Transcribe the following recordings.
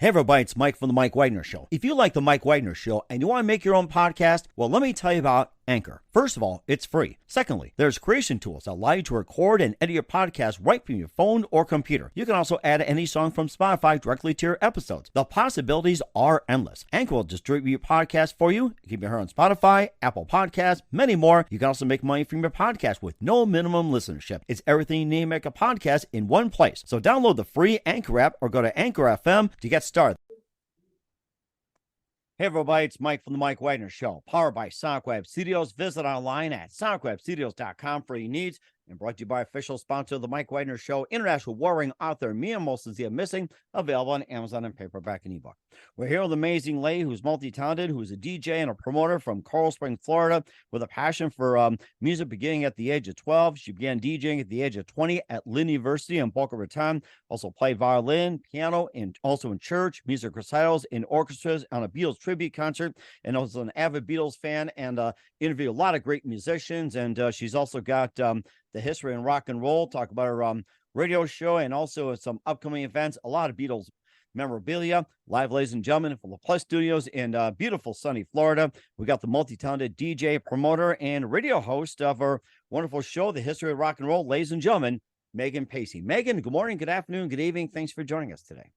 Hey everybody, it's Mike from The Mike Wagner Show. If you like The Mike Wagner Show and you want to make your own podcast, well, let me tell you about Anchor. First of all, it's free. Secondly, there's creation tools that allow you to record and edit your podcast right from your phone or computer. You can also add any song from Spotify directly to your episodes. The possibilities are endless. Anchor will distribute your podcast for you. You can be heard on Spotify, Apple Podcasts, many more. You can also make money from your podcast with no minimum listenership. It's everything you need to make a podcast in one place. So download the free Anchor app or go to Anchor FM to get started. Hey everybody, it's Mike from The Mike Wagner Show, powered by Sonic Web Studios. Visit online at sonicwebstudios.com for your needs, and brought to you by official sponsor of The Mike Wagner Show, international warring author Meagan Paese, Missing, available on Amazon and paperback and ebook. We're here with an amazing lady who's multi-talented, who's a DJ and a promoter from Coral Springs, Florida, with a passion for music beginning at the age of 12. She began DJing at the age of 20 at Lynn University in Boca Raton. Also played violin, piano, and also in church, music recitals, in orchestras, on a Beatles tribute concert, and also an avid Beatles fan, and interviewed a lot of great musicians. And she's also got the history in rock and roll, talk about her radio show, and also some upcoming events, a lot of Beatles memorabilia, live, ladies and gentlemen, from the Plus Studios in beautiful sunny Florida. We got the multi-talented DJ, promoter, and radio host of our wonderful show, The History of Rock and Roll, ladies and gentlemen, Meagan Paese. Meagan, good morning, good afternoon, good evening. Thanks for joining us today.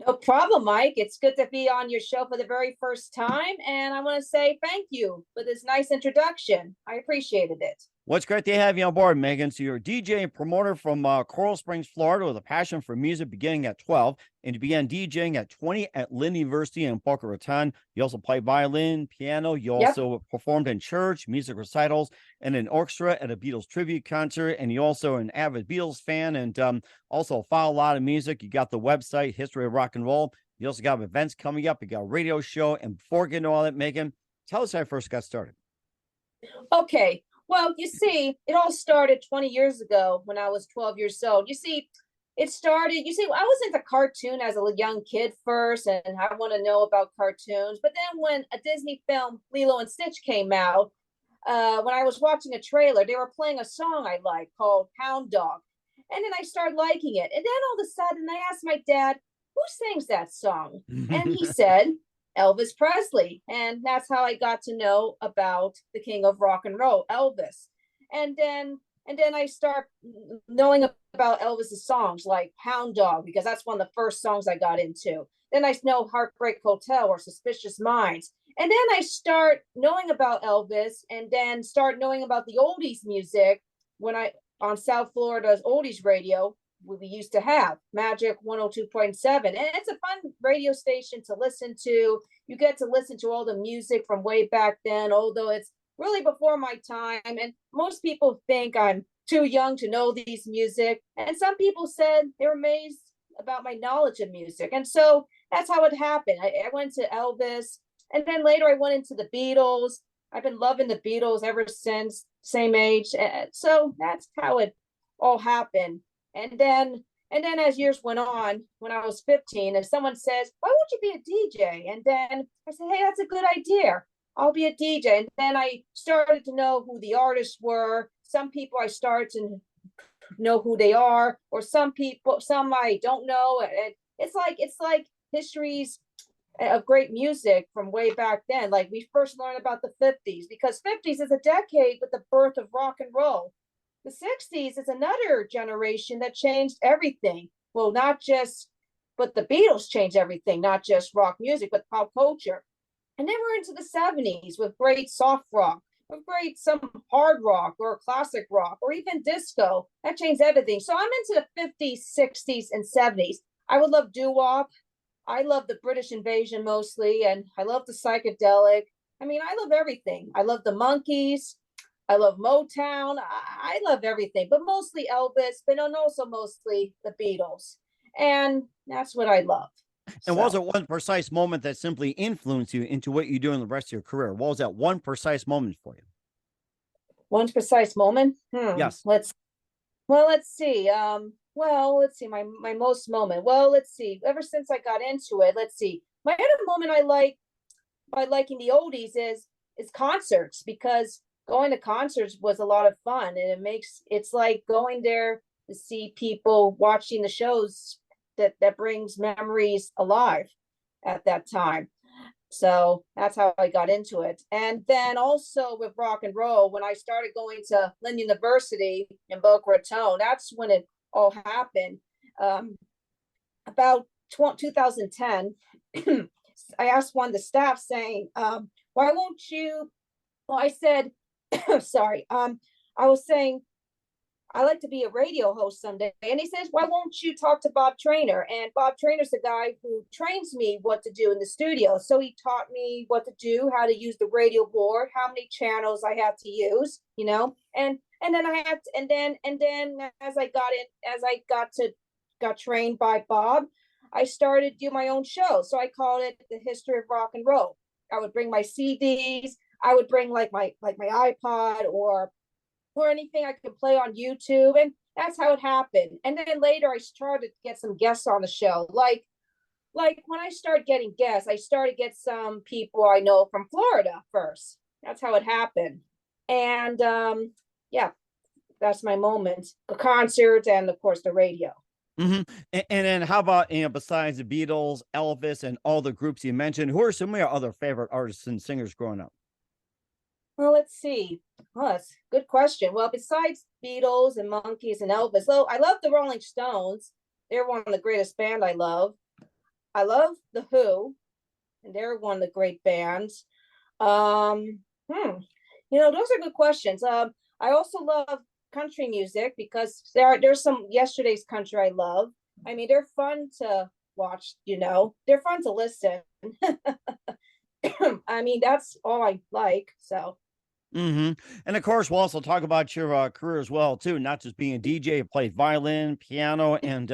No problem, Mike. It's good to be on your show for the very first time. And I want to say thank you for this nice introduction. I appreciated it. Well, it's great to have you on board, Meagan. So you're a DJ and promoter from Coral Springs, Florida, with a passion for music beginning at 12, and you began DJing at 20 at Lynn University in Boca Raton. You also play violin, piano. You also performed in church, music recitals, and an orchestra at a Beatles tribute concert. And you also are an avid Beatles fan, and also follow a lot of music. You got the website, History of Rock and Roll. You also got events coming up. You got a radio show. And before getting to all that, Meagan, tell us how you first got started. Okay. Well, you see, it all started 20 years ago when I was 12 years old. You see, I was into cartoon as a young kid first, and I want to know about cartoons. But then when a Disney film, Lilo and Stitch, came out, when I was watching a trailer, they were playing a song I liked called Hound Dog. And then I started liking it. And then all of a sudden, I asked my dad, who sings that song? And he said, Elvis Presley. And that's how I got to know about the king of rock and roll, Elvis. And then I start knowing about Elvis's songs like Hound Dog, because that's one of the first songs I got into. Then I know Heartbreak Hotel or Suspicious Minds. And then I start knowing about Elvis, and then start knowing about the oldies music on South Florida's oldies radio. We used to have Magic 102.7, and it's a fun radio station to listen to. You get to listen to all the music from way back then, although it's really before my time, and most people think I'm too young to know these music, and some people said they were amazed about my knowledge of music. And so that's how it happened. I went to Elvis, and then later I went into the Beatles. I've been loving the Beatles ever since, same age. So that's how it all happened. And then as years went on, when I was 15, if someone says, why won't you be a DJ? And then I said, hey, that's a good idea. I'll be a DJ. And then I started to know who the artists were. Some people I started to know who they are, or some I don't know. It's like histories of great music from way back then. Like we first learned about the 50s, because 50s is a decade with the birth of rock and roll. The 60s is another generation that changed everything. Well, but the Beatles changed everything, not just rock music, but pop culture. And then we're into the 70s with great soft rock, with great some hard rock or classic rock, or even disco. That changed everything. So I'm into the 50s, 60s, and 70s. I would love doo-wop. I love the British invasion mostly, and I love the psychedelic. I mean, I love everything. I love the Monkees. I love Motown. I love everything, but mostly Elvis, but also mostly the Beatles. And that's what I love. And what was it one precise moment that simply influenced you into what you do in the rest of your career? What was that one precise moment for you? One precise moment? Yes. Let's see. Let's see. My most moment. Well, let's see. Ever since I got into it, let's see. My other moment I like by liking the oldies is concerts, because going to concerts was a lot of fun, and it's like going there to see people watching the shows that brings memories alive at that time. So that's how I got into it. And then also with rock and roll, when I started going to Lynn University in Boca Raton, that's when it all happened. About 2010, I asked one of the staff saying, why won't you? Well, I said, sorry, I was saying, I like to be a radio host someday. And he says, why won't you talk to Bob Trainer? And Bob Trainer's the guy who trains me what to do in the studio. So he taught me what to do, how to use the radio board, how many channels I have to use, and then I had to, and then as I got trained by Bob, I started to do my own show. So I called it The History of Rock and Roll. I would bring my CDs, I would bring like my iPod or anything I could play on YouTube. And that's how it happened. And then later I started to get some guests on the show. Like when I started getting guests, I started to get some people I know from Florida first. That's how it happened. And yeah, that's my moment. The concert and of course the radio. And then how about, besides the Beatles, Elvis, and all the groups you mentioned, who are some of your other favorite artists and singers growing up? Well, let's see. Oh, that's a good question. Well, besides Beatles and Monkees and Elvis, I love the Rolling Stones. They're one of the greatest band I love. I love the Who, and they're one of the great bands. Those are good questions. I also love country music because there's some yesterday's country I love. I mean, they're fun to watch, they're fun to listen. I mean, that's all I like. So And of course, we'll also talk about your career as well, too. Not just being a DJ, you played violin, piano, and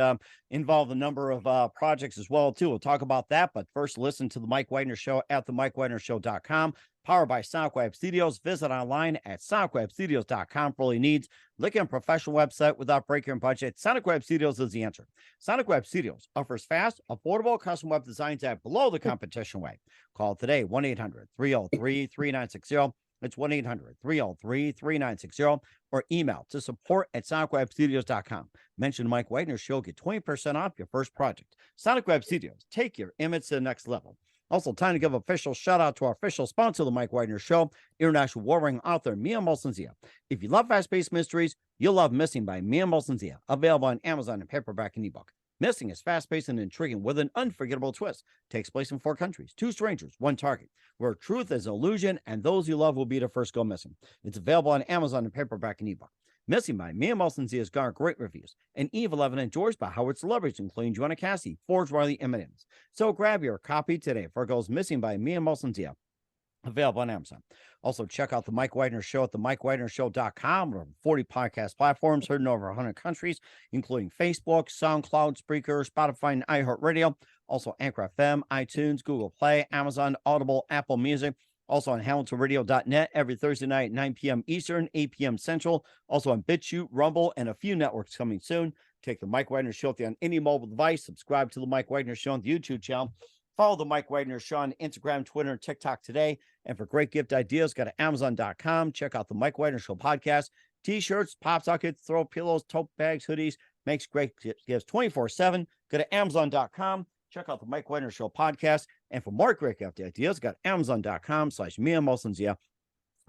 involved a number of projects as well, too. We'll talk about that. But first, listen to the Mike Wagner Show at themikewagnershow.com, powered by SonicWeb Studios. Visit online at sonicwebstudios.com for all your needs. Look at a professional website without breaking your budget. SonicWeb Studios is the answer. SonicWeb Studios offers fast, affordable custom web designs at below the competition rate. Call today, 1-800-303-3960. It's 1-800-303-3960 or email to support@sonicwebstudios.com. Mention Mike Wagner Show, get 20% off your first project. Sonic Web Studios, take your image to the next level. Also, time to give official shout out to our official sponsor, the Mike Wagner Show, international warring author Meagan Paese. If you love fast-paced mysteries, you'll love Missing by Meagan Paese, available on Amazon in paperback and ebook. Missing is fast-paced and intriguing with an unforgettable twist. Takes place in 4 countries, 2 strangers, 1 target, where truth is an illusion and those you love will be the first go missing. It's available on Amazon in paperback and ebook. Missing by Meagan Paese has garnered great reviews, and Eve 11 enjoys by Howard celebrities, including Joanna Cassidy, Forge Riley, and M&M's. So grab your copy today for it goes Missing by Meagan Paese. Available on Amazon. Also, check out the Mike Wagner Show at themikewagnershow.com. Over 40 podcast platforms heard in over 100 countries, including Facebook, SoundCloud, Spreaker, Spotify, and iHeartRadio. Also, Anchor FM, iTunes, Google Play, Amazon, Audible, Apple Music. Also on HamiltonRadio.net every Thursday night, 9 p.m. Eastern, 8 p.m. Central. Also on BitChute, Rumble, and a few networks coming soon. Take the Mike Wagner Show on any mobile device. Subscribe to the Mike Wagner Show on the YouTube channel. Follow the Mike Wagner Show on Instagram, Twitter, and TikTok today. And for great gift ideas, go to Amazon.com. Check out the Mike Wagner Show podcast. T-shirts, pop sockets, throw pillows, tote bags, hoodies. Makes great gifts 24/7. Go to Amazon.com. Check out the Mike Wagner Show podcast. And for more great gift ideas, go to Amazon.com/Meagan Paese.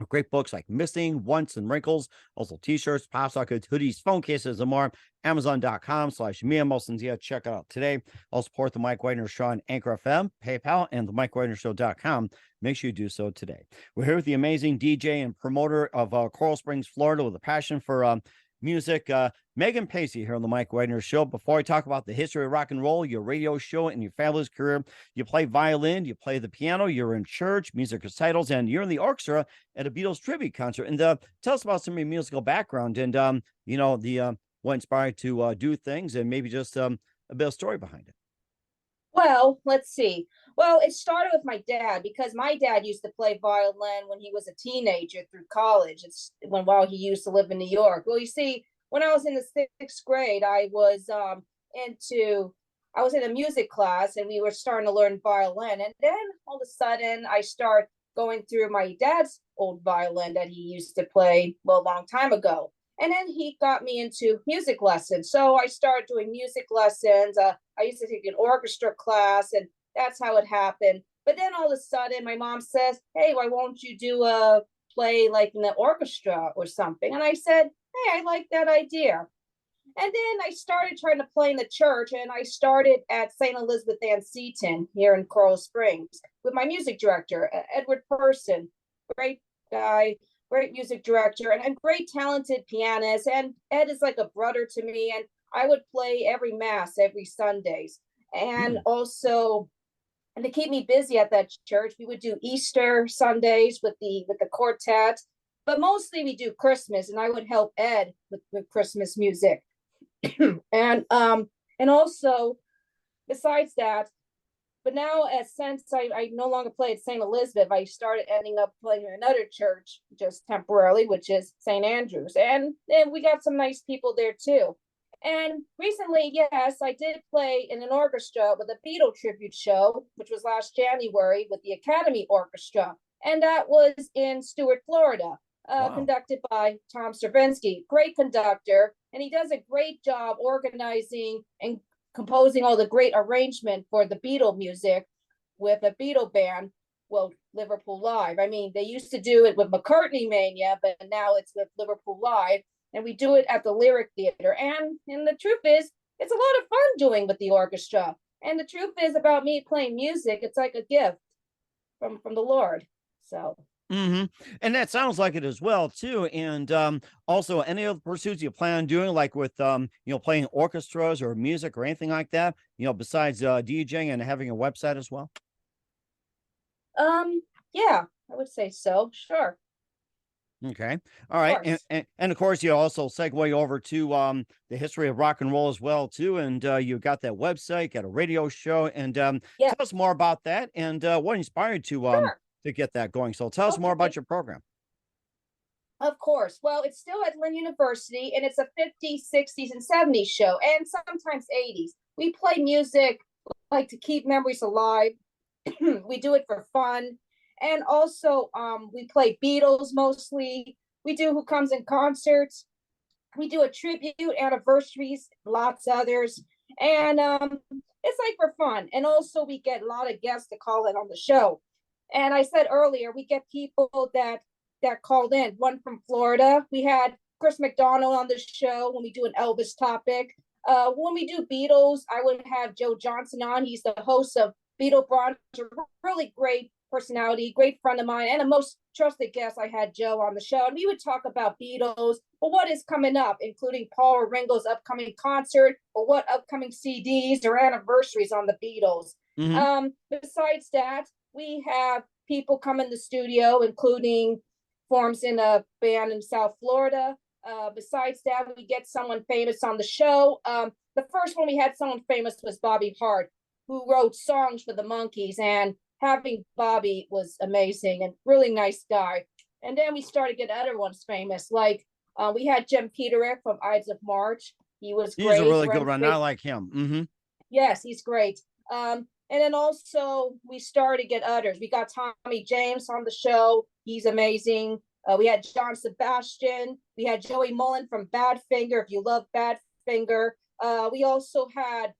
Great books like Missing, Once, and Wrinkles. Also t-shirts, pop sockets, hoodies, phone cases, and more. Amazon.com/Meagan Paese. Check it out today. I'll support the Mike Wagner Show on Anchor FM, PayPal, and the MikeWagnerShow.com. Make sure you do so today. We're here with the amazing DJ and promoter of Coral Springs, Florida, with a passion for music, Meagan Paese here on the Mike Wagner Show. Before I talk about the history of rock and roll, your radio show, and your fabulous career, you play violin, you play the piano, you're in church, music recitals, and you're in the orchestra at a Beatles tribute concert. And tell us about some of your musical background and, what inspired you to do things and maybe just a bit of story behind it. Well, let's see. Well, it started with my dad because my dad used to play violin when he was a teenager through college. While he used to live in New York. Well, you see, when I was in the 6th grade, I was in a music class and we were starting to learn violin. And then all of a sudden I start going through my dad's old violin that he used to play a long time ago. And then he got me into music lessons. So I started doing music lessons. I used to take an orchestra class, and that's how it happened. But then all of a sudden, my mom says, "Hey, why won't you do a play like in the orchestra or something?" And I said, "Hey, I like that idea." And then I started trying to play in the church, and I started at St. Elizabeth Ann Seton here in Coral Springs with my music director, Edward Person, great guy, great music director, and great talented pianist. And Ed is like a brother to me, and I would play every mass every Sundays. And Hmm. also, and to keep me busy at that church, we would do Easter Sundays with the quartet, but mostly we do Christmas, and I would help Ed with Christmas music. And also besides that, but now as since I no longer play at St. Elizabeth, I started ending up playing in another church just temporarily, which is St. Andrew's. And we got some nice people there too. And recently, yes, I did play in an orchestra with a Beatle tribute show, which was last January with the Academy Orchestra. And that was in Stuart, Florida, Wow. conducted by Tom Stravinsky, great conductor. And he does a great job organizing and composing all the great arrangement for the Beatle music with a Beatle band. Well, Liverpool Live. I mean, they used to do it with McCartney Mania, but now it's with Liverpool Live, and we do it at the Lyric Theater. And the truth is, it's a lot of fun doing with the orchestra. And the truth is, about me playing music, it's like a gift from the Lord. So Hmm. And that sounds like it as well too. And also, any other pursuits you plan on doing, like with playing orchestras or music or anything like that, besides DJing and having a website as well? um yeah, I would say so. Sure, Okay. All of right. And, course. and and of course you also segue over to the history of rock and roll as well too. And you got that website, got a radio show, and Yeah, tell us more about that and what inspired sure. to get that going. So tell us more about Okay. your program. Of course. Well, it's still at Lynn University, and it's a 50s, 60s, and 70s show, and sometimes 80s. We play music like to keep memories alive. We do it for fun. And also, we play Beatles mostly. We do Who Comes in Concerts. We do a tribute, anniversaries, lots others. And it's like for fun. And also, we get a lot of guests to call in on the show. And I said earlier, we get people that called in. One from Florida. We had Chris McDonald on the show when we do an Elvis topic. When we do Beatles, I would have Joe Johnson on. He's the host of Beatle Brunch, a really great personality, great friend of mine, and a most trusted guest. I had Joe on the show, and we would talk about Beatles, but what is coming up, including Paul or Ringo's upcoming concert, or what upcoming CDs or anniversaries on the Beatles. Hmm. Besides that, we have people come in the studio, including forms in a band in South Florida. Besides that, we get someone famous on the show. The first one we had someone famous was Bobby Hart, who wrote songs for the Monkees, and having Bobby was amazing and really nice guy. And then we started getting other ones famous, like we had Jim Peterick from Ides of March. He was He's a great, really good runs one. I great. like him. Hmm. Yes, he's great. And then also we started to get others. We got Tommy James on the show. He's amazing. We had John Sebastian. We had Joey Mullen from Badfinger, if you love Badfinger. We also had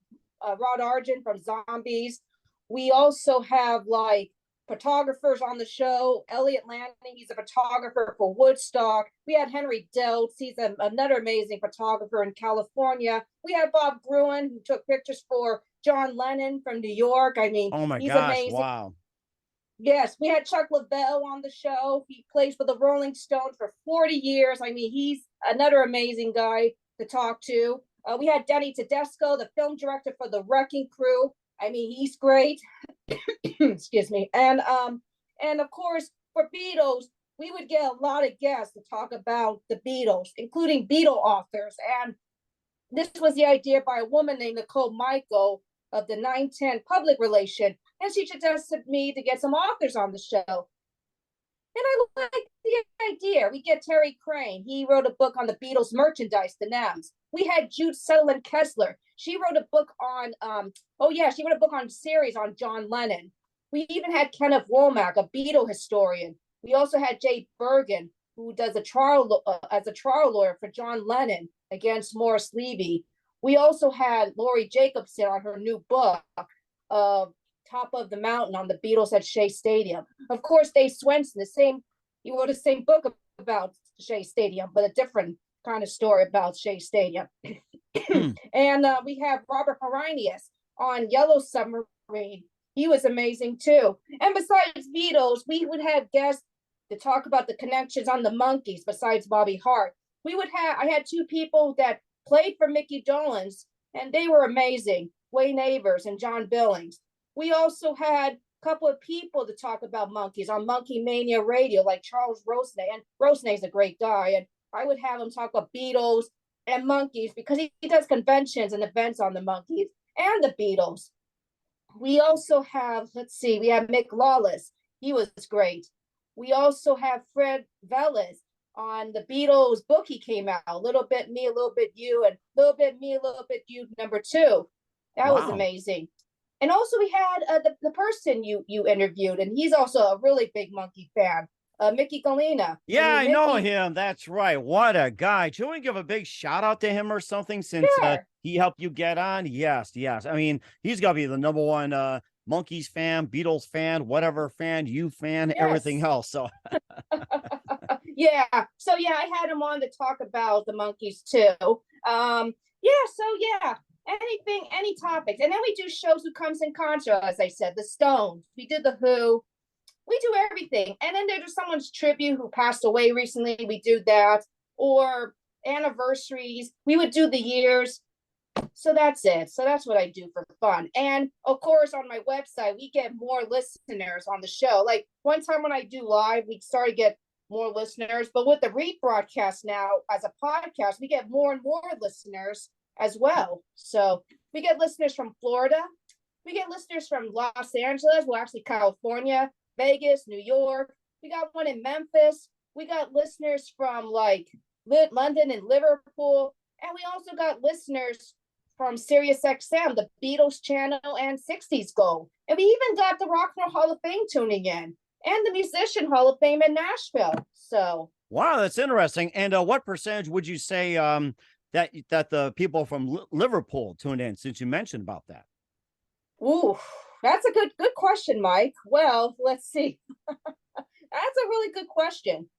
Rod Argent from Zombies. We also have like photographers on the show. Elliot Lanning, he's a photographer for Woodstock. We had Henry Deltz, he's another amazing photographer in California. We had Bob Gruen, who took pictures for John Lennon from New York. I mean, Oh my he's gosh. amazing. Wow. Yes, we had Chuck Leavell on the show. He plays for the Rolling Stones for 40 years. I mean, he's another amazing guy to talk to. We had Denny Tedesco, the film director for The Wrecking Crew. I mean, he's great. Excuse me. And of course, for Beatles, we would get a lot of guests to talk about the Beatles, including Beatle authors. And this was the idea by a woman named Nicole Michael of the 910 Public Relation, and she suggested me to get some authors on the show. And I like the idea. We get Terry Crane. He wrote a book on the Beatles merchandise, the Nams. We had Jude Sutherland Kessler. She wrote a book on, she wrote a book on series on John Lennon. We even had Kenneth Womack, a Beatle historian. We also had Jay Bergen, who does a trial as a trial lawyer for John Lennon against Morris Levy. We also had Lori Jacobson on her new book, Top of the Mountain, on the Beatles at Shea Stadium. Of course, Dave Swenson, he wrote the same book about Shea Stadium, but a different kind of story about Shea Stadium. And we have Robert Haranias on Yellow Submarine. He was amazing too. And besides Beatles, we would have guests to talk about the connections on the Monkees. Besides Bobby Hart, I had two people that played for Mickey Dolenz, and they were amazing. Wayne Avers and John Billings. We also had a couple of people to talk about Monkees on Monkey Mania Radio, like Charles Rosnay. And Rosnay's a great guy, and I would have him talk about Beatles and Monkees because he does conventions and events on the Monkees and the Beatles. We also have, we have Mick Lawless. He was great. We also have Fred Velez on the Beatles book. He came out, A Little Bit Me, A Little Bit You, and A Little Bit Me, A Little Bit You, #2. That was amazing. And also we had the person you interviewed, and he's also a really big Monkey fan, Mickey Galena. Yeah, I know him. That's right. What a guy. Should we give a big shout out to him or something since he helped you get on? Yes. I mean, he's got to be the #1 Monkees fan, Beatles fan, whatever fan, you fan, everything else. So yeah. So I had him on to talk about the Monkees too. Anything, any topics. And then we do shows Who Comes in Concert, as I said, the Stones. We did the Who. We do everything. And then there's someone's tribute who passed away recently. We do that. Or anniversaries. We would do the years. So that's it. So that's what I do for fun. And of course, on my website, we get more listeners on the show. Like one time when I do live, we start to get more listeners. But with the rebroadcast now as a podcast, we get more and more listeners as well. So we get listeners from Florida. We get listeners from Los Angeles, well, actually California, Vegas, New York. We got one in Memphis. We got listeners from like London and Liverpool. And we also got listeners from Sirius XM, the Beatles channel, and 60s Gold. And we even got the Rock and Roll Hall of Fame tuning in, and the Musician Hall of Fame in Nashville. So wow, that's interesting. And what percentage would you say that the people from Liverpool tuned in, since you mentioned about that? Ooh, that's a good question, Mike. Well, let's see. That's a really good question.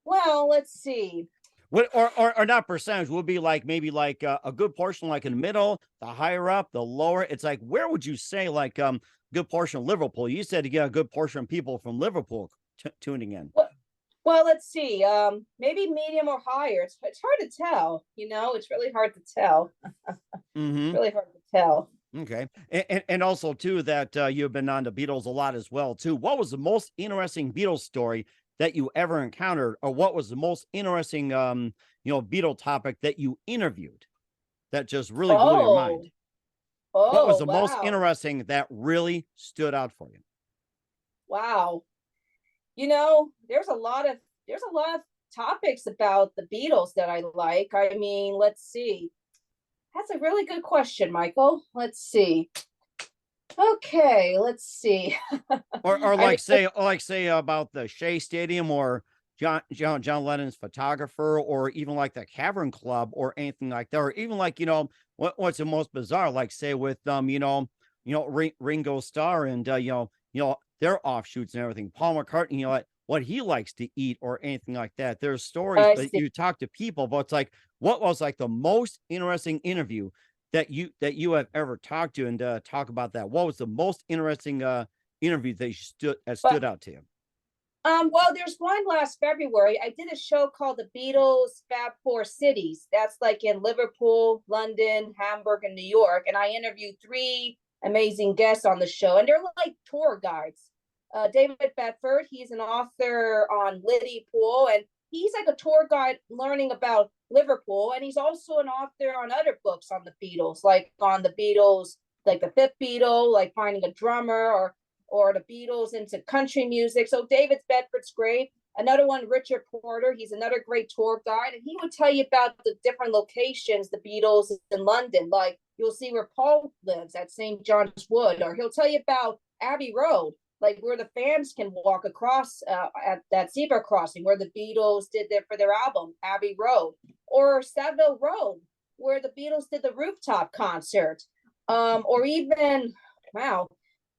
Well, let's see. What or not percentage would be like maybe like a good portion, like in the middle, the higher up, the lower. It's like, where would you say like good portion of Liverpool? You said you get a good portion of people from Liverpool tuning in. Well, let's see. Maybe medium or higher. It's hard to tell. It's really hard to tell. Mm-hmm. Really hard to tell. Okay, and also too that you've been on the Beatles a lot as well too. What was the most interesting Beatles story that you ever encountered, or what was the most interesting Beatle topic that you interviewed that just really blew your mind? What was the most interesting that really stood out for you? Wow. There's a lot of topics about the Beatles that I like. I mean, let's see. That's a really good question, Michael. Let's see. Okay, let's see. or like say about the Shea Stadium, or John Lennon's photographer, or even like the Cavern Club, or anything like that, or even like what's the most bizarre, like say with Ringo Starr and their offshoots and everything, Paul McCartney, what he likes to eat or anything like that. There's stories that you talk to people, but it's like, what was like the most interesting interview that you have ever talked to, and talk about that? What was the most interesting interview that stood out to you? Well, there's one last February. I did a show called The Beatles Fab Four Cities. That's like in Liverpool, London, Hamburg, and New York. And I interviewed 3 amazing guests on the show, and they're like tour guides. David Bedford, he's an author on Liddy Pool, and he's like a tour guide learning about Liverpool. And he's also an author on other books on the Beatles, like on the Beatles, like the 5th Beatle, like finding a drummer, or the Beatles into country music. So David Bedford's great. Another one, Richard Porter, he's another great tour guide, and he would tell you about the different locations the Beatles in London. Like you'll see where Paul lives at St. John's Wood, or he'll tell you about Abbey Road. like where the fans can walk across at that zebra crossing where the Beatles did for their album Abbey Road, or Savile Row where the Beatles did the rooftop concert, or even wow,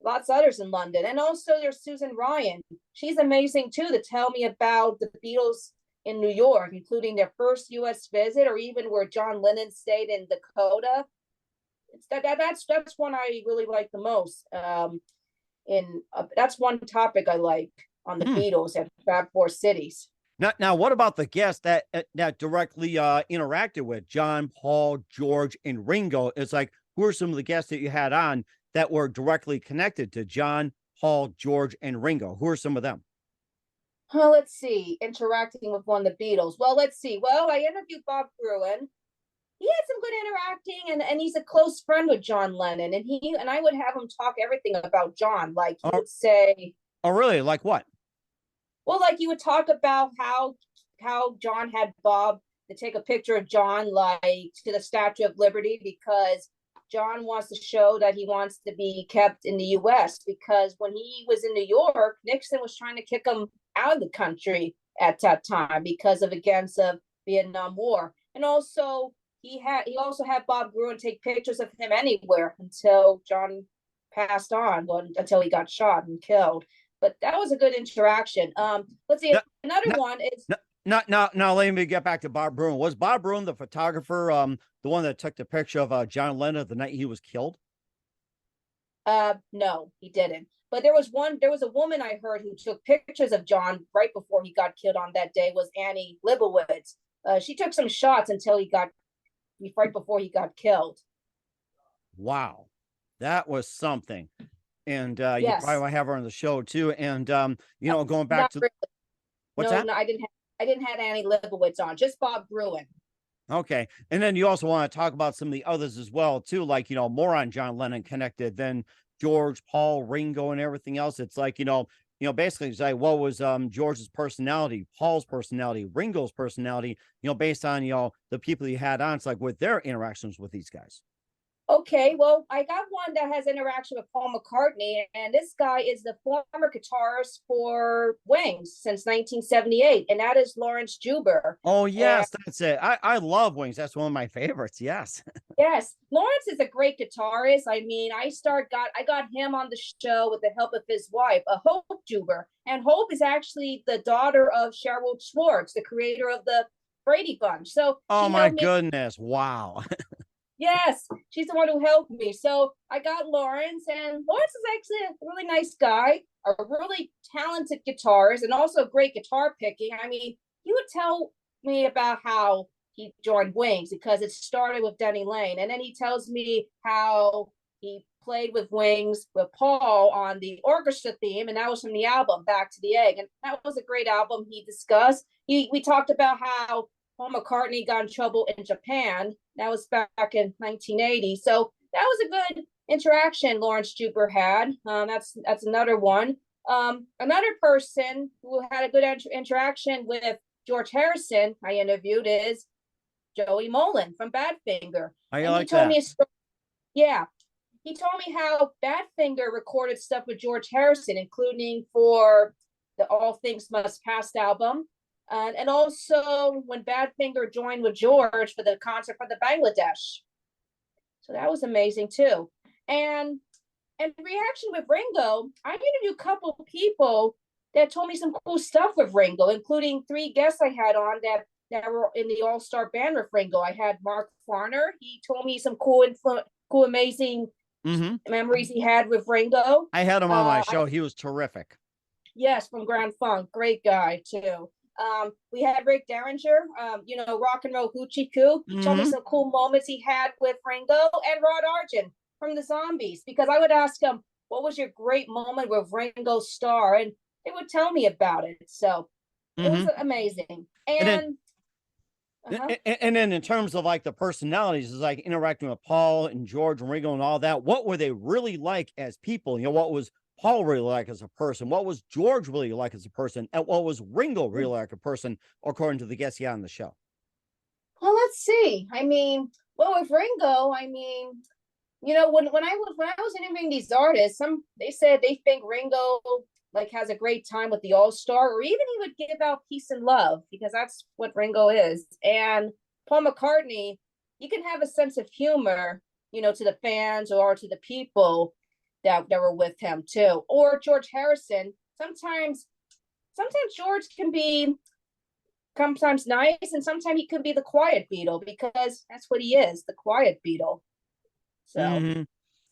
lots of others in London. And also there's Susan Ryan. She's amazing too to tell me about the Beatles in New York, including their first U.S. visit, or even where John Lennon stayed in Dakota. That's one I really like the most. That's one topic I like on the Beatles at Fab Four Cities. Now, what about the guests that directly interacted with John, Paul, George, and Ringo? It's like, who are some of the guests that you had on that were directly connected to John, Paul, George, and Ringo? Who are some of them? Well, let's see. Interacting with one of the Beatles. Well, let's see. Well, I interviewed Bob Gruen. He had some good interacting, and he's a close friend with John Lennon, and I would have him talk everything about John. Like he would say, "Oh, really? Like what?" Well, like you would talk about how John had Bob to take a picture of John, like to the Statue of Liberty, because John wants to show that he wants to be kept in the U.S. because when he was in New York, Nixon was trying to kick him out of the country at that time because of against the Vietnam War, and also he also had Bob Gruen take pictures of him anywhere until John passed on, until he got shot and killed. But that was a good interaction. Let's see. Another one is now. Let me get back to Bob Gruen. Was Bob Gruen the photographer, the one that took the picture of John Lennon the night he was killed? No, he didn't. But there was a woman I heard who took pictures of John right before he got killed on that day. Was Annie Leibovitz. She took some shots until right before he got killed. Wow, that was something. And yes. You probably want to have her on the show too. And going back to really. What's that? No, I didn't have Annie Leibovitz on, just Bob Gruen. Okay. And then you also want to talk about some of the others as well, too, like, more on John Lennon connected than George, Paul, Ringo, and everything else. It's like, basically it's like, what was George's personality, Paul's personality, Ringo's personality, based on, the people he had on. It's like with their interactions with these guys. Okay, well, I got one that has interaction with Paul McCartney, and this guy is the former guitarist for Wings since 1978, and that is Lawrence Juber. Oh, yes, that's it. I love Wings. That's one of my favorites, yes. Yes, Lawrence is a great guitarist. I mean, I got him on the show with the help of his wife, Hope Juber, and Hope is actually the daughter of Sherwood Schwartz, the creator of the Brady Bunch. So, oh my goodness, wow. Yes, she's the one who helped me. So I got Lawrence, and Lawrence is actually a really nice guy, a really talented guitarist, and also great guitar picking. I mean, he would tell me about how he joined Wings because it started with Denny Lane, and then he tells me how he played with Wings with Paul on the orchestra theme, and that was from the album Back to the Egg, and that was a great album he discussed. We talked about how Paul McCartney got in trouble in Japan. That was back in 1980. So that was a good interaction Lawrence Juber had. That's another one. Another person who had a good interaction with George Harrison I interviewed is Joey Molin from Badfinger. He told me a story. Yeah. He told me how Badfinger recorded stuff with George Harrison, including for the All Things Must Pass album. And also when Badfinger joined with George for the concert for the Bangladesh. So that was amazing too. And reaction with Ringo, I interviewed a couple of people that told me some cool stuff with Ringo, including 3 guests I had on that were in the All-Star band with Ringo. I had Mark Farner. He told me some cool, amazing memories he had with Ringo. I had him on my show. He was terrific. Yes, from Grand Funk. Great guy too. We had Rick Derringer, Rock and Roll Hoochie Coo. He told me some cool moments he had with Ringo, and Rod Argent from the Zombies, because I would ask him, what was your great moment with Ringo Starr? And they would tell me about it. So it was amazing. And then in terms of like the personalities, is like interacting with Paul and George and Ringo and all that, what were they really like as people? What was Paul really like as a person? What was George really like as a person? And what was Ringo really like a person, according to the guests he had on the show? Well, let's see. I mean, with Ringo, when I was interviewing these artists, they said they think Ringo like has a great time with the All Star, or even he would give out peace and love because that's what Ringo is. And Paul McCartney, you can have a sense of humor, to the fans or to the people that were with him too. Or George Harrison. Sometimes George can be sometimes nice, and sometimes he can be the quiet Beatle because that's what he is, the quiet Beatle. So Hmm.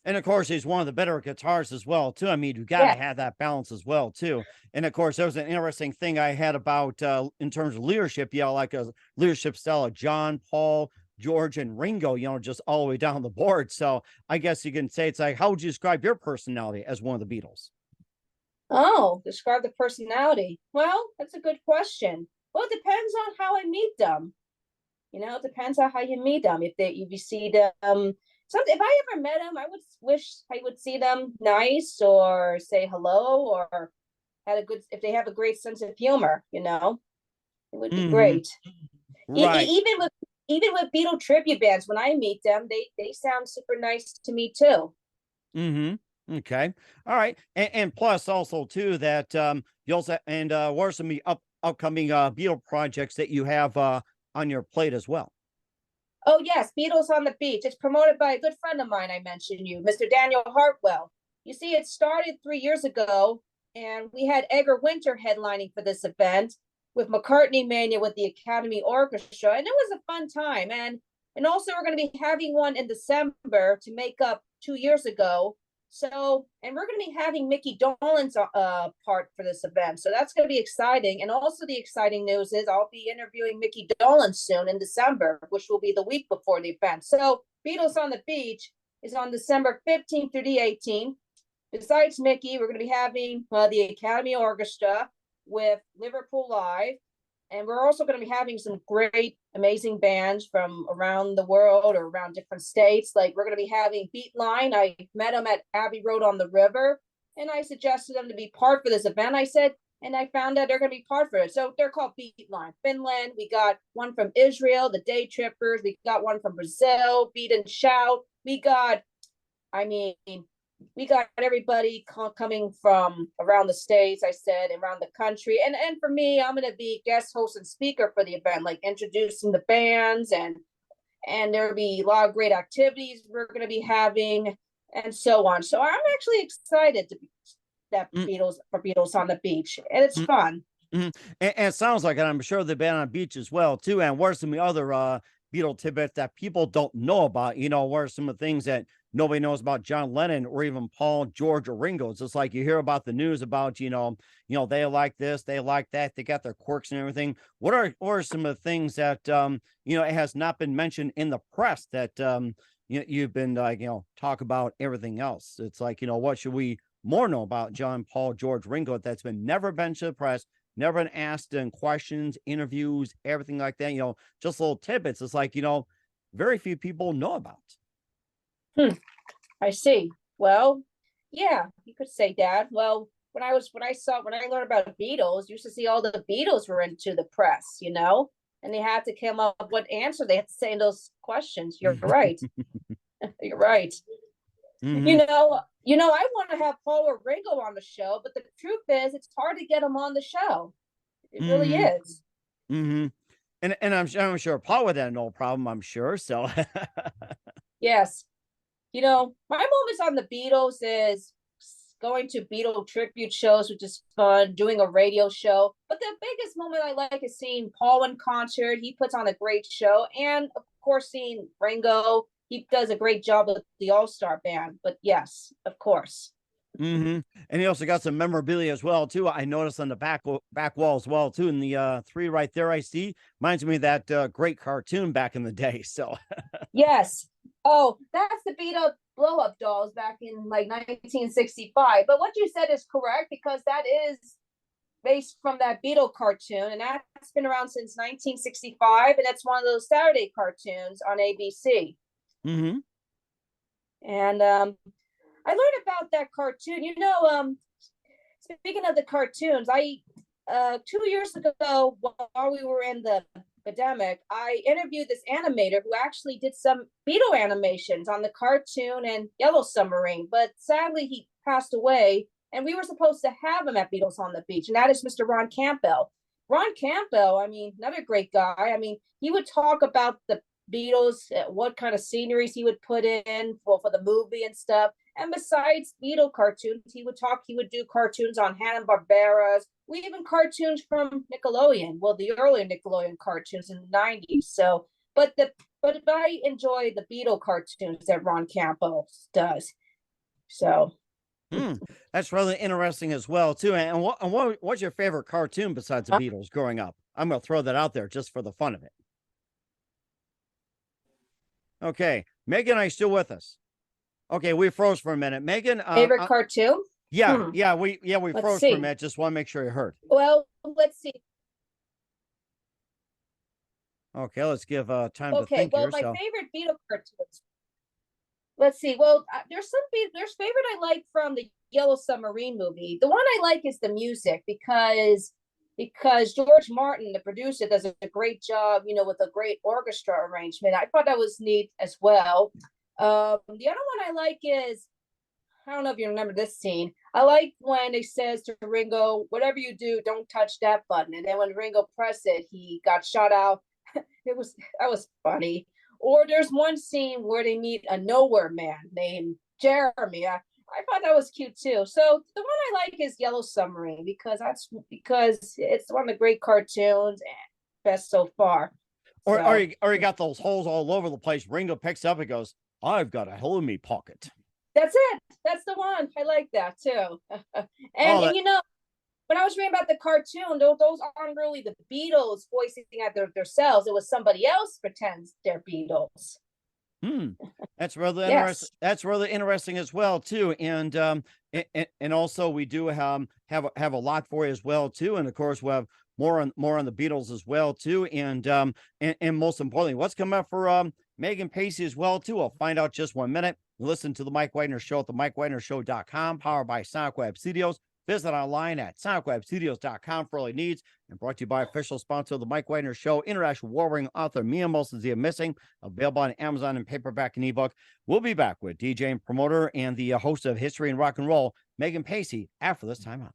And of course, he's one of the better guitarists as well, too. I mean, you got to yeah. have that balance as well, too. And of course, there was an interesting thing I had about in terms of leadership, like a leadership style of John, Paul, George, and Ringo, just all the way down the board. So I guess you can say it's like, how would you describe your personality as one of the Beatles? Oh, describe the personality. Well, that's a good question. Well, it depends on how I meet them. It depends on how you meet them. If you see them, if I ever met them, I would wish I would see them nice or say hello or had a good. If they have a great sense of humor, it would be Hmm. great. Right. Even with Beatle tribute bands, when I meet them, they sound super nice to me too. Hmm. Okay. All right. And plus also too that you also and what are some of the upcoming Beatle projects that you have on your plate as well? Oh yes, Beatles on the Beach. It's promoted by a good friend of mine. I mentioned you, Mr. Daniel Hartwell. You see, it started 3 years ago, and we had Edgar Winter headlining for this event with McCartney Mania with the Academy Orchestra, and it was a fun time. And also we're going to be having one in December to make up 2 years ago. So, and we're going to be having Mickey Dolenz part for this event. So that's going to be exciting. And also the exciting news is I'll be interviewing Mickey Dolenz soon in December, which will be the week before the event. So Beatles on the Beach is on December 15th through the 18th. Besides Mickey, we're going to be having the Academy Orchestra with Liverpool Live. And we're also going to be having some great, amazing bands from around the world or around different states. Like we're going to be having Beatline. I met them at Abbey Road on the River, and I suggested them to be part for this event. And I found out they're going to be part for it. So they're called Beatline. Finland. We got one from Israel, the Day Trippers. We got one from Brazil, Beat and Shout. I mean, we got everybody coming from around the states, I said, around the country. And for me, I'm going to be guest host and speaker for the event, like introducing the bands, and there'll be a lot of great activities we're going to be having and so on. So I'm actually excited to be that Beatles on the Beach, and it's fun. Mm-hmm. And it sounds like it. I'm sure they've been on beach as well too. And what are some of the other Beatle tidbits that people don't know about? What are some of the things that nobody knows about John Lennon or even Paul, George, or Ringo? It's just like you hear about the news about they like this, they like that, they got their quirks and everything. What are some of the things that it has not been mentioned in the press that you've been like talk about everything else? It's like what should we more know about John, Paul, George, Ringo that's been never mentioned to the press, never been asked in questions, interviews, everything like that. Just little tidbits. It's like, very few people know about. Hmm, I see. Well, yeah, you could say that. Well, when I learned about Beatles, you used to see all the Beatles were into the press, and they had to come up with what answer they had to say in those questions. You're right. You're right. Hmm. I want to have Paul or Ringo on the show, but the truth is, it's hard to get them on the show. It really Hmm. is. Hmm. And I'm sure Paul would have no problem, I'm sure. So Yes. My moments on the Beatles is going to Beatle tribute shows, which is fun, doing a radio show. But the biggest moment I like is seeing Paul in concert. He puts on a great show. And of course, seeing Ringo. He does a great job with the All Star Band. But yes, of course. hmm. And he also got some memorabilia as well, too. I noticed on the back wall as well, too. In the three right there I see reminds me of that great cartoon back in the day. So Yes. Oh, that's the Beatle blow up dolls back in like 1965. But what you said is correct because that is based from that Beatle cartoon, and that's been around since 1965, and it's one of those Saturday cartoons on ABC. hmm. And I learned about that cartoon. Speaking of the cartoons, I 2 years ago while we were in the pandemic, I interviewed this animator who actually did some Beatle animations on the cartoon and Yellow Submarine, but sadly he passed away. And we were supposed to have him at Beatles on the Beach, and that is Mr. Ron Campbell. Ron Campbell, I mean, another great guy. I mean, he would talk about the Beatles, what kind of sceneries he would put in for the movie and stuff. And besides Beatle cartoons, he would do cartoons on Hanna-Barbera's, we even cartoons from Nickelodeon. Well, the earlier Nickelodeon cartoons in the 90s. So, but I enjoy the Beatle cartoons that Ron Campbell does. So that's really interesting as well, too. And what's your favorite cartoon besides the Beatles growing up? I'm going to throw that out there just for the fun of it. Okay. Megan, are you still with us? Okay, we froze for a minute. Megan, favorite cartoon? Yeah, we froze for a minute. Just want to make sure you heard. Well, let's see. Okay, let's give time to think well, here. my favorite Beatle cartoons. Let's see. Well, there's favorite I like from the Yellow Submarine movie. The one I like is the music because George Martin, the producer, does a great job, with a great orchestra arrangement. I thought that was neat as well. The other one I like is, I don't know if you remember this scene. I like when he says to Ringo, "Whatever you do, don't touch that button." And then when Ringo pressed it, he got shot out. That was funny. Or there's one scene where they meet a nowhere man named Jeremy. I thought that was cute too. So the one I like is Yellow Submarine because it's one of the great cartoons and best so far. Or you got those holes all over the place. Ringo picks up and goes, "I've got a hole in me pocket." That's it. That's the one. I like that too. and when I was reading about the cartoon, those aren't really the Beatles voicing at themselves. It was somebody else pretends they're Beatles. That's really interesting. That's really interesting as well too. And also we do have a lot for you as well too. And of course we have more on the Beatles as well too. And most importantly, what's coming up for Meagan Paese as well too. I'll find out just 1 minute. Listen to the Mike Wagner Show at the MikeWagnerShow.com, powered by Sonic Web Studios. Visit online at sonicwebstudios.com for all your needs, and brought to you by official sponsor of the Mike Wagner Show, international warring author Mia Molson Missing, available on Amazon and paperback and ebook. We'll be back with DJ and promoter and the host of History and Rock and Roll, Meagan Paese, after this time out.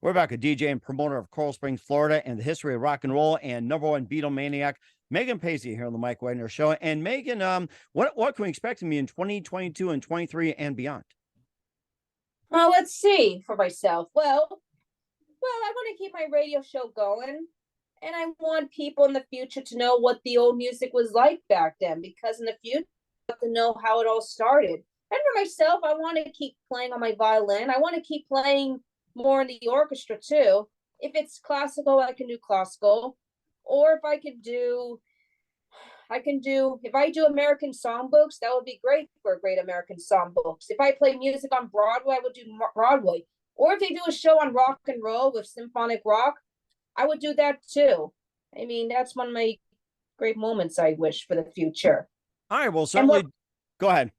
We're back with DJ and promoter of Coral Springs, Florida, and the history of rock and roll, and #1 Beatle maniac, Meagan Paese, here on the Mike Wagner Show. And Meagan, what can we expect from you in 2022 and 23 and beyond? Let's see for myself. Well, I want to keep my radio show going, and I want people in the future to know what the old music was like back then, because in the future, I want to know how it all started. And for myself, I want to keep playing on my violin. I want to keep playing more in the orchestra too. If it's classical, I can do classical, or if I do American songbooks, that would be great for great American songbooks. If I play music on Broadway, I would do Broadway. Or if they do a show on rock and roll with symphonic rock, I would do that too. I mean, that's one of my great moments I wish for the future. All right, well, certainly. Go ahead.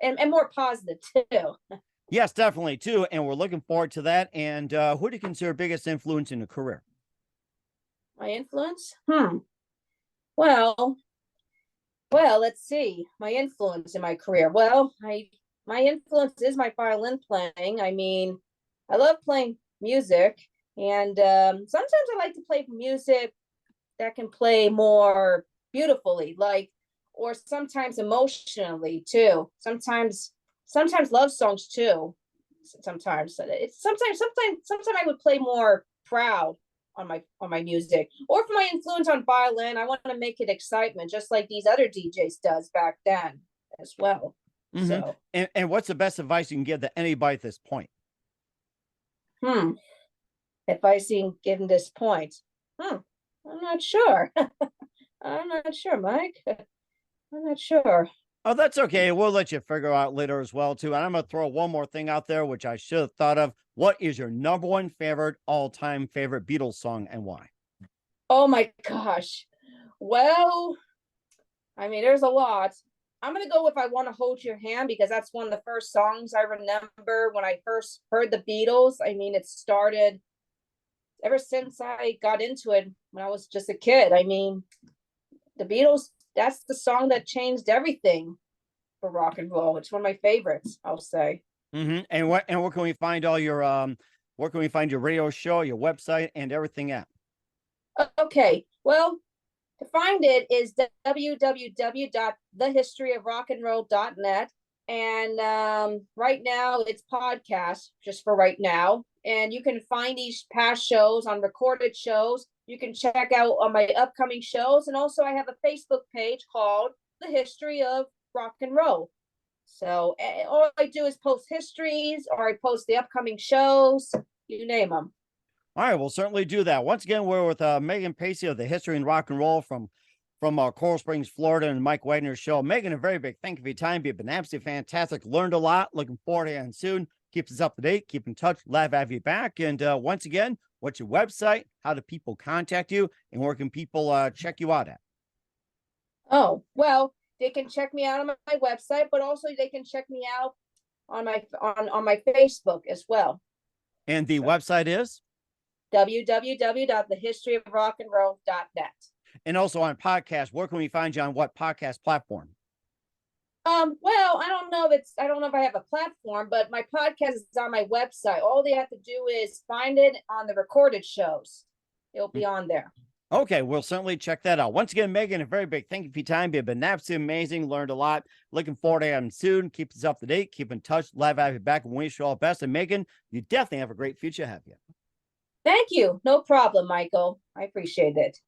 And more positive too. Yes, definitely too. And we're looking forward to that. And who do you consider biggest influence in your career? My influence? Well, let's see. My influence in my career. Well, my influence is my violin playing. I mean, I love playing music, and sometimes I like to play music that can play more beautifully, or sometimes emotionally too. Sometimes love songs too. Sometimes I would play more proud on my music, or for my influence on violin, I want to make it excitement, just like these other DJs does back then as well. So, and what's the best advice you can give to anybody at this point? Advice you can give this point? I'm not sure. I'm not sure, Mike. I'm not sure. Oh, that's okay. We'll let you figure out later as well, too. And I'm going to throw one more thing out there, which I should have thought of. What is your #1 favorite, all-time favorite Beatles song, and why? Oh, my gosh. Well, I mean, there's a lot. I'm going to go with "I Want to Hold Your Hand," because that's one of the first songs I remember when I first heard the Beatles. I mean, it started ever since I got into it when I was just a kid. I mean, the Beatles, that's the song that changed everything for rock and roll. It's one of my favorites, I'll say. And where can we find all your where can we find your radio show, your website, and everything at? Okay, well, to find it is www.thehistoryofrockandroll.net. And right now it's podcast just for right now. And you can find these past shows on recorded shows. You can check out on my upcoming shows. And also I have a Facebook page called The History of Rock and Roll. So all I do is post histories, or I post the upcoming shows, you name them. All right, we'll certainly do that. Once again, we're with Meagan Paese of the History and Rock and Roll from Coral Springs, Florida, and Mike Wagner's show. Meagan, a very big thank you for your time. You've been absolutely fantastic. Learned a lot. Looking forward to it soon. Keep us up to date. Keep in touch. Glad to have you back. And once again, what's your website? How do people contact you? And where can people check you out at? Oh, well, they can check me out on my website, but also they can check me out on my Facebook as well. And the website is www.thehistoryofrockandroll.net. And also on podcast, where can we find you on what podcast platform? Well, I don't know if I have a platform, but my podcast is on my website. All they have to do is find it on the recorded shows. It'll be on there. Okay, we'll certainly check that out. Once again, Meagan, a very big thank you for your time. You've been absolutely amazing. Learned a lot. Looking forward to having soon. Keep us up to date. Keep in touch. Glad to have you back, and wish you all the best. And Meagan, you definitely have a great future ahead of you. Thank you. No problem, Michael. I appreciate it.